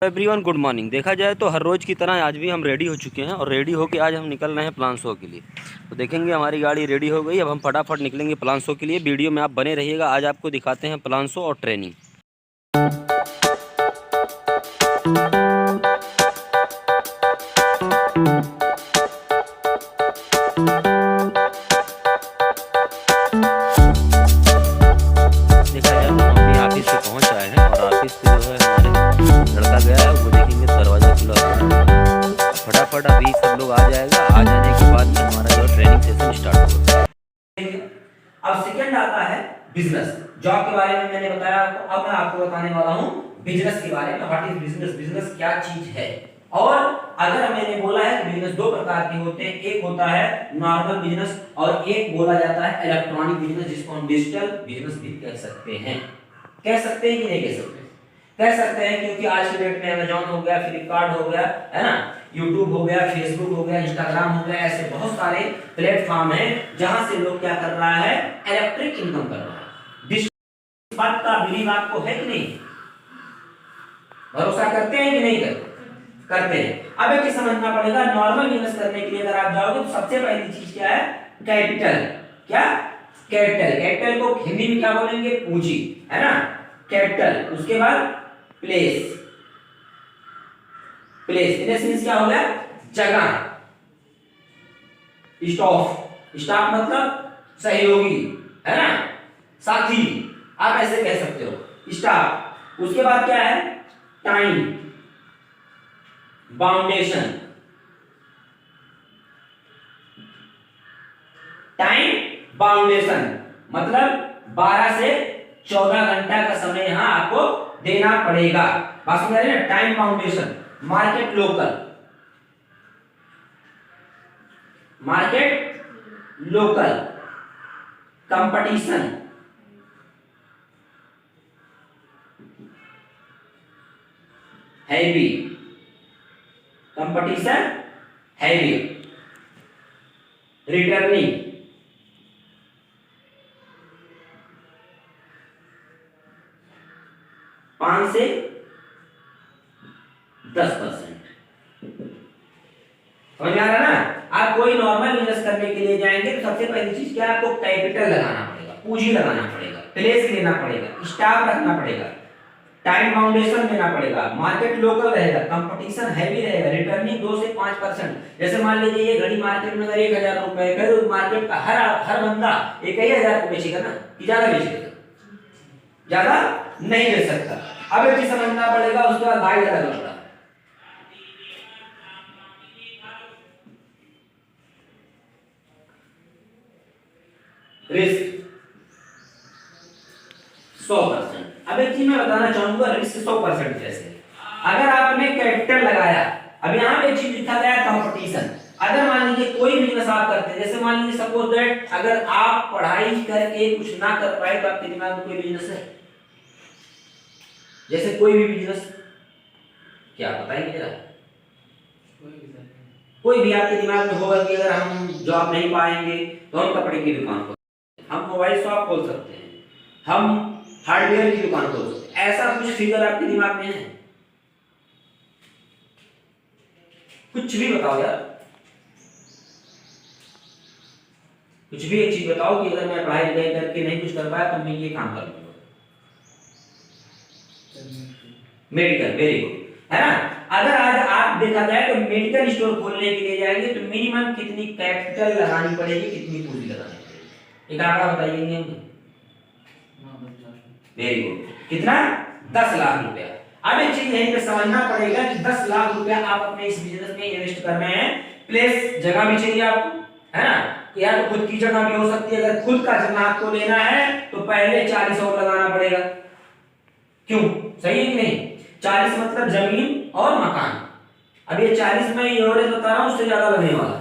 Everyone good morning. देखा जाए तो हर रोज़ की तरह आज भी हम रेडी हो चुके हैं और रेडी होके आज हम निकल रहे हैं प्लान शो के लिए। तो देखेंगे हमारी गाड़ी रेडी हो गई, अब हम फटाफट निकलेंगे प्लान शो के लिए। वीडियो में आप बने रहिएगा, आज आपको दिखाते हैं प्लान शो और ट्रेनिंग। देखा जाए तो हम अभी ऑफिस पे पहुँच आए हैं और ऑफिस पे जो है हमारे लड़का गया है, वो देखेंगे दरवाज़ा खुला हुआ है। फटाफट अभी सब लोग आ जाएगा, आ जाने के बाद में हमारा जो ट्रेनिंग सेशन स्टार्ट होगा। अब सेकंड आता है बिजनेस। जॉब के बारे में मैंने बताया आपको, अब मैं आपको बताने वाला हूं बिजनेस के बारे में। What is business? बिजनेस क्या चीज है? और अगर मैंने बोला है कि बिजनेस दो प्रकार के होते हैं, एक होता है नॉर्मल बिजनेस और एक बोला जाता है इलेक्ट्रॉनिक बिजनेस, जिसको हम डिजिटल बिजनेस भी कह सकते हैं। कह सकते हैं कि नहीं कह सकते? कह सकते हैं, क्योंकि आज के डेट में अमेजॉन हो गया, फ्लिपकार्ट हो गया, है ना, यूट्यूब हो गया, फेसबुक हो गया, इंस्टाग्राम हो गया, ऐसे बहुत सारे प्लेटफॉर्म हैं जहां से लोग क्या कर रहा है, इलेक्ट्रिक इनकम कर रहा है। इस बात का बिलीव आपको है कि नहीं? भरोसा करते हैं कि नहीं करते हैं? अब एक चीज समझना पड़ेगा, नॉर्मल बिजनेस करने के लिए अगर आप जाओगे तो सबसे पहली चीज क्या है? कैपिटल। क्या? कैपिटल। कैपिटल को हिंदी में क्या बोलेंगे? पूंजी, है ना, कैपिटल। उसके बाद प्लेस। प्लेस मींस क्या हो गया? जगह। स्टॉफ। स्टाफ मतलब सहयोगी, है ना, साथी, आप ऐसे कह सकते हो, स्टाफ। उसके बाद क्या है? टाइम, बाउंडेशन। टाइम बाउंडेशन मतलब 12 से 14 घंटा का समय यहां आपको देना पड़ेगा। बात समझ रहे हैं? Time boundation. Market local. Market local. Competition. Heavy. Competition heavy. Returning. 5 से 10%। समझ में आ रहा ना? आप कोई नॉर्मल बिजनेस करने के लिए जाएंगे तो सबसे पहली चीज क्या है? आपको कैपिटल लगाना पड़ेगा, पूंजी लगाना पड़ेगा, प्लेस लेना पड़ेगा, स्टाफ रखना पड़ेगा, टाइम फाउंडेशन देना पड़ेगा, मार्केट लोकल रहेगा, कंपटीशन हैवी रहेगा, रिटर्निंग 2 से 5%। जैसे मान लीजिए ये घड़ी मार्केट में अगर 1000 रुपए का, तो मार्केट का हर बंदा 1000 को बेचेगा ना, कि ज्यादा बेचेगा? ज्यादा नहीं बेच सकता। अब एक चीज समझना पड़ेगा, उसके बाद गाइड लगाना पड़ेगा। रिस्क 100%। अब एक चीज मैं बताना चाहूंगा, रिस्क 100% कैसे? अगर आपने कैपिटल लगाया, अब यहां पे एक चीज लिखा गया कंपटीशन। अगर मान लीजिए कोई बिजनेस आप करते हैं, जैसे मान लीजिए सपोज दैट अगर आप पढ़ाई करके कुछ ना कर पाए तो आपके दिमाग में कोई बिजनेस है? जैसे कोई भी बिजनेस, क्या बताएंगे जरा? कोई भी आपके दिमाग में होगा कि अगर हम जॉब नहीं पाएंगे तो हम कपड़े की दुकान खोल, हम मोबाइल शॉप खोल सकते हैं, हम हार्डवेयर की दुकान खोल सकते हैं। ऐसा कुछ फिगर आपके दिमाग में है? कुछ भी बताओ यार, कुछ भी एक चीज बताओ कि अगर मैं पढ़ाई लिखाई करके नहीं कुछ कर पाया तो मैं ये काम कर लूंगा। मेडिकल, वेरी गुड, है ना। अगर आज आप देखा जाए तो मेडिकल स्टोर खोलने के लिए जाएंगे तो मिनिमम कितनी कैपिटल लगानी पड़ेगी, कितनी पूंजी लगानी पड़ेगी? एक आंकड़ा बताइए हमें। वेरी गुड, कितना? 10 लाख रुपया। अब एक चीज यहीं पे समझना पड़ेगा कि 10 लाख रुपया आप अपने इस बिजनेस में इन्वेस्ट कर रहे हैं। प्लस जगह भी चाहिए आपको, है ना, या तो खुद की जगह भी हो सकती है। अगर खुद का जगह आपको लेना है तो पहले 40 और लगाना पड़ेगा। क्यों? सही है कि नहीं? 40 मतलब जमीन और मकान। अब ये 40 में एवरेज बता रहा हूं, उससे ज्यादा लगने वाला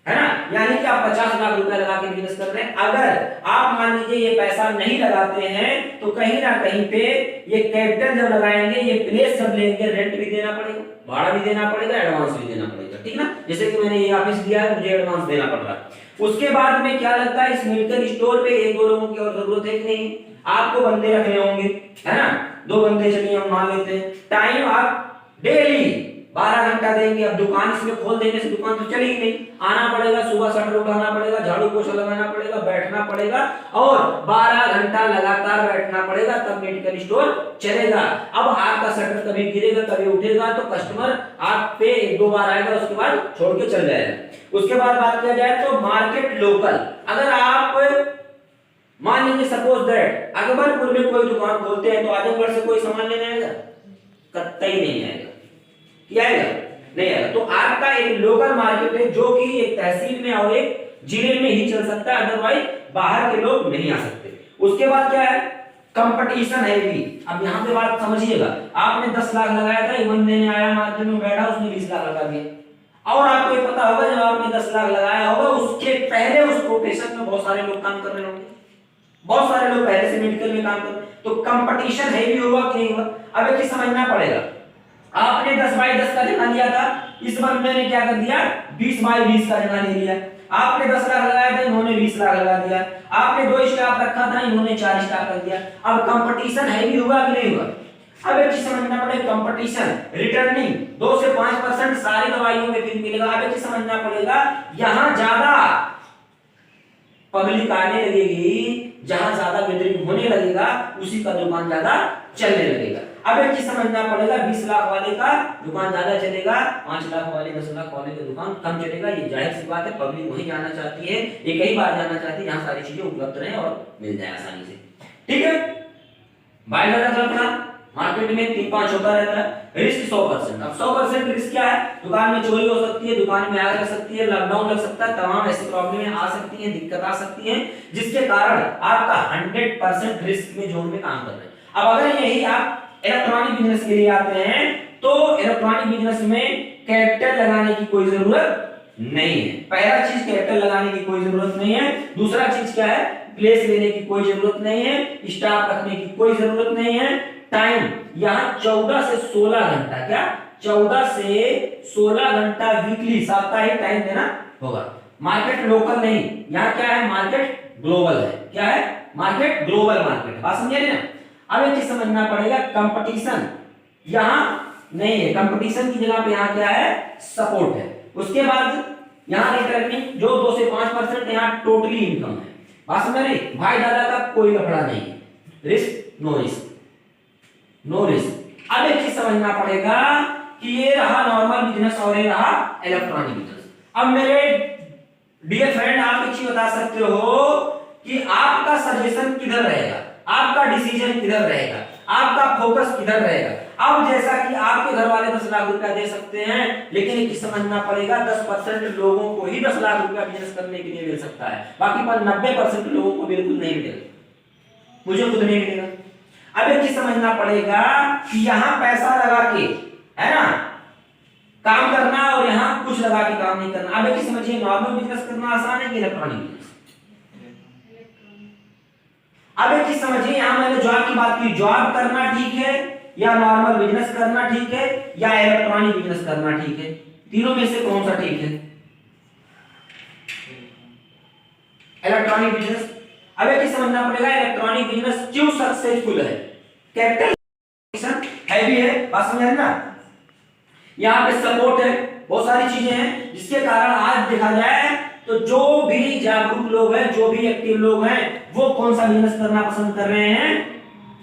है ना। यानी कि आप 50 लाख रुपए लगा के बिजनेस कर रहे हैं। अगर आप मान लीजिए ये पैसा नहीं लगाते हैं तो कहीं ना कहीं पे ये कैपिटल जब लगाएंगे, ये प्लेस जब लेंगे, रेंट भी देना पड़ेगा, भाड़ा भी देना पड़ेगा, एडवांस भी देना पड़ेगा, ठीक ना। जैसे कि मैंने ये ऑफिस दिया है, मुझे एडवांस देना पड़ रहा है। उसके बाद में क्या लगता है, इस मेडिकल स्टोर पे 1-2 लोगों की और जरूरत है कि नहीं? आपको बंदे रखने होंगे, है ना, 2 बंदे चलिए हम मान लेते हैं। टाइम आप डेली 12 घंटा देंगे। अब दुकान इसमें खोल देने से दुकान तो चलेगी नहीं, आना पड़ेगा, सुबह शटर उठाना पड़ेगा, झाड़ू पोछा लगाना पड़ेगा, बैठना पड़ेगा और 12 घंटा लगातार बैठना पड़ेगा, तब मेडिकल स्टोर चलेगा। अब आपका शटर कभी गिरेगा कभी उठेगा तो कस्टमर आप पे 1-2 बार आएगा, उसके बाद छोड़ के चल जाएगा। उसके बाद बात किया जाए तो मार्केट लोकल, अगर आप मान लीजिए सपोज दैट अकबरपुर में कोई दुकान खोलते हैं तो आजमगढ़ से कोई सामान लेने आएगा? कतई नहीं आएगा। क्या आएगा? नहीं आएगा। तो आपका एक लोकल मार्केट है जो कि एक तहसील में और एक जिले में ही चल सकता है, अदरवाइज बाहर के लोग नहीं आ सकते। उसके बाद क्या है? कंपटीशन है भी। अब यहाँ पे बात समझिएगा, आपने 10 लाख लगाया था, इवन देने आया मार्केट में बैठा, उसने 20 लाख लगा दिया। और आपको ये पता होगा जब आपने 10 लाख लगाया होगा उसके पहले उस कोटेशन में बहुत सारे लोग काम कर रहे होंगे, बहुत सारे लोग पहले से मेडिकल में काम कर रहे हैं, तो कंपटीशन है भी होगा कि नहीं होगा? अब एक चीज समझना पड़ेगा, आपने 10/10 का जगह लिया था, इस बंदे ने क्या कर दिया 20/20 का जगह ले लिया। आपने 10 लाख लगाया था, इन्होंने 20 लाख लगा दिया। आपने 2 स्टाफ रखा था, इन्होंने 4 स्टाफ कर दिया। अब कंपटीशन है भी होगा कि नहीं होगा? अब एक चीज समझना पड़ेगा, कंपटीशन रिटर्निंग 2 से 5% सारी दवाइयों में फिर मिलेगा। अब एक चीज समझना पड़ेगा, यहां ज्यादा पब्लिक आने लगेगी, जहां ज्यादा गैदरिंग होने लगेगा उसी का दुकान ज्यादा चलने लगेगा। अब एक चीज समझना पड़ेगा, 20 लाख वाले का दुकान ज्यादा चलेगा, 5 लाख वाले 10 लाख वाले का दुकान कम चलेगा। ये जाहिर सी बात है, पब्लिक वहीं जाना चाहती है, एक ही बार जाना चाहती है जहां सारी चीजें उपलब्ध रहे और मिल जाए आसानी से। ठीक है, बाय अपना मार्केट में 3-5 होता रहता है। रिस्क 100%। अब 100% रिस्क क्या है? दुकान में चोरी हो सकती है, दुकान में आग लग सकती है, लॉकडाउन लग सकता है, तमाम ऐसी प्रॉब्लमें आ सकती हैं, दिक्कत आ सकती हैं, जिसके कारण आपका 100% रिस्क में जोन में काम कर रहे हैं। अब अगर यही आप इलेक्ट्रॉनिक बिजनेस के लिए आते हैं तो इलेक्ट्रॉनिक बिजनेस में कैपिटल लगाने की कोई जरूरत नहीं है। पहला चीज कैपिटल लगाने की कोई जरूरत नहीं है। दूसरा चीज क्या है? प्लेस लेने की कोई जरूरत नहीं है, स्टाफ रखने की कोई जरूरत नहीं है। टाइम यहाँ 14 से 16 घंटा, क्या 14 से 16 घंटा वीकली साप्ताहिक टाइम देना होगा। मार्केट लोकल नहीं, यहाँ क्या है? मार्केट ग्लोबल है। क्या है? मार्केट ग्लोबल मार्केट है। बात समझे ना? अब एक चीज समझना पड़ेगा, कंपटीशन यहाँ नहीं है, कंपटीशन की जगह पे यहाँ क्या है? सपोर्ट है। उसके बाद यहाँ रिटर्निंग जो 2 से 5% यहाँ टोटली इनकम है। बात समझ रहे? भाई दादा का कोई लफड़ा नहीं, risk no risk, no risk. अब एक चीज समझना पड़ेगा कि ये रहा नॉर्मल बिजनेस और ये रहा इलेक्ट्रॉनिक बिजनेस। अब मेरे डियर फ्रेंड, आप एक चीज बता सकते हो कि आपका सजेशन किधर रहेगा, आपका डिसीजन किधर रहेगा, आपका फोकस किधर रहेगा। अब जैसा कि आपके घर वाले 10 लाख रुपया दे सकते हैं, लेकिन एक चीज समझना पड़ेगा, 10% लोगों को ही 10 लाख रुपया बिजनेस करने के लिए मिल सकता है, बाकी 90% लोगों को बिल्कुल नहीं मिलेगा, मुझे खुद नहीं मिलेगा। अब एक चीज समझना पड़ेगा कि यहाँ पैसा लगा के, है ना, काम करना और यहाँ कुछ लगा के काम नहीं करना। अब एक चीज समझिए, नॉर्मल बिजनेस करना आसान है कि इलेक्ट्रॉनिक बिजनेस? अब एक चीज समझिए, यहाँ मैंने जॉब की बात की, जॉब करना ठीक है या नॉर्मल बिजनेस करना ठीक है या इलेक्ट्रॉनिक बिजनेस करना ठीक है? तीनों में से कौन सा ठीक है? Electronic business. अब एक चीज समझना पड़ेगा, इलेक्ट्रॉनिक बिजनेस क्यों सक्सेसफुल है? कैपिटल हैवी है, बात समझ ना? यहाँ पे सपोर्ट है, बहुत सारी चीजें हैं जिसके कारण आज देखा जाए तो जो भी जागरूक लोग हैं, जो भी एक्टिव लोग हैं, वो कौन सा बिजनेस करना पसंद कर रहे हैं?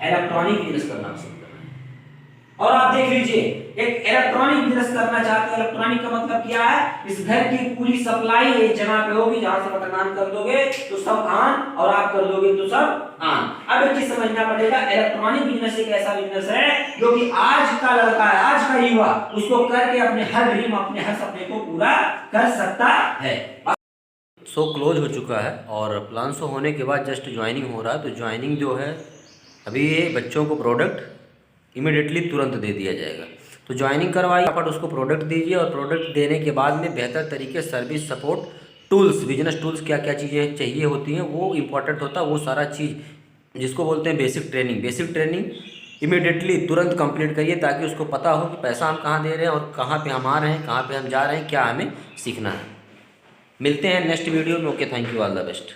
इलेक्ट्रॉनिक बिजनेस करना पसंद कर रहे हैं। और आप देख लीजिए, एक इलेक्ट्रॉनिक बिजनेस करना चाहते हैं, इलेक्ट्रॉनिक का मतलब क्या है? इस घर की पूरी सप्लाई एक जगह पे होगी, जहां से बटन ऑन कर दोगे तो सब ऑन और आप कर दोगे तो सब ऑन। अब एक चीज समझना पड़ेगा, इलेक्ट्रॉनिक बिजनेस एक ऐसा बिजनेस है जो कि आज का लड़का है, आज का युवा उसको करके अपने हर ड्रीम, अपने हर सपने को पूरा कर सकता है। शो क्लोज हो चुका है और प्लान शो होने के बाद जस्ट ज्वाइनिंग हो रहा है। तो ज्वाइनिंग जो है अभी ये बच्चों को प्रोडक्ट इमीडिएटली तुरंत दे दिया जाएगा। तो ज्वाइनिंग करवाइए, फटाफट उसको प्रोडक्ट दीजिए और प्रोडक्ट देने के बाद में बेहतर तरीके service support tools, business tools क्या क्या चीज़ें चाहिए होती हैं वो इंपॉर्टेंट होता है, वो सारा चीज़ जिसको बोलते हैं बेसिक ट्रेनिंग इमीडिएटली तुरंत कंप्लीट करिए ताकि उसको पता हो कि पैसा हम कहाँ दे रहे हैं और कहाँ पे हम आ रहे हैं, कहाँ पे हम जा रहे हैं, क्या हमें सीखना है। मिलते हैं नेक्स्ट वीडियो में। Okay, thank you, all the best.